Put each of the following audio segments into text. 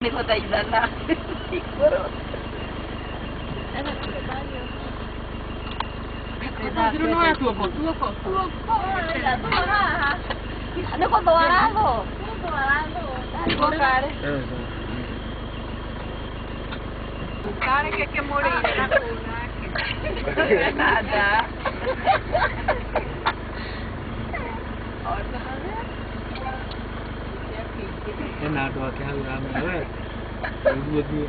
Niko taizana. Ikoro. Pero no es tuoco. Ano ko tawarado? Tawarado. Care. Care che che morire la cuna. Nada. Cái nào đòi cái hơi làm nữa vui vui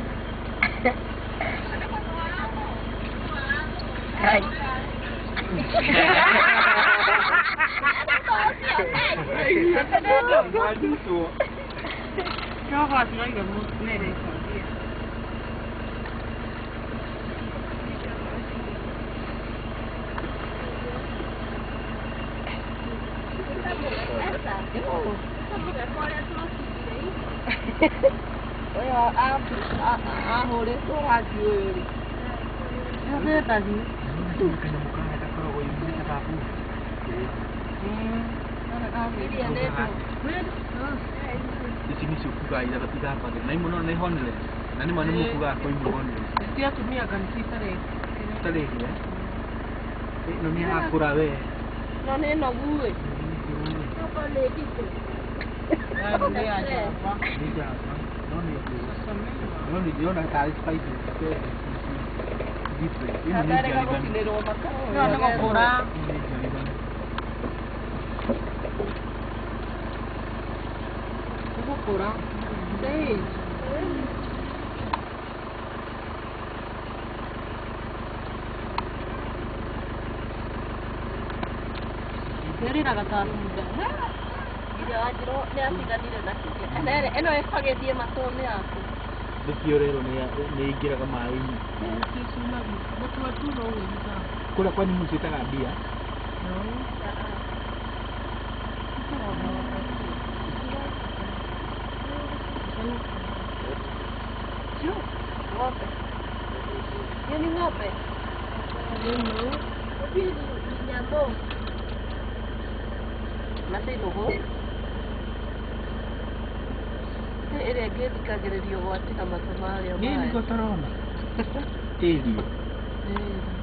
Ay. Yo va a tener que poner eso. Oya, ahore ko radio yori. Hace tadi. kanya mukha atakuwa kuingia kapu di sini suku ga ida tapi apa deh nai mono nai honle nani mana muku ga koi mo honle Dia tumia ganti tare. tale ya no ni akura be No ne no gue. No ko le dito. Ai non dia aja. ni ja no ni dio na kali spicy gitu ini ni jaliban No, no kurang. ini jaliban Itu kurang. Deh. Jadi nak kata muda. Ida ajiro ne asiga dire nakike. Eno e spaghetti e matone ako. Bekiorero ni igira kama hii Watu watu ndio wenza. kula kwani msitaka bia Yo, ngope. Yoni ngope. Ndio. Obi nyambo. Mate logo. Ere geti kagererio wati kama tamari. nini kotorona elio Eh.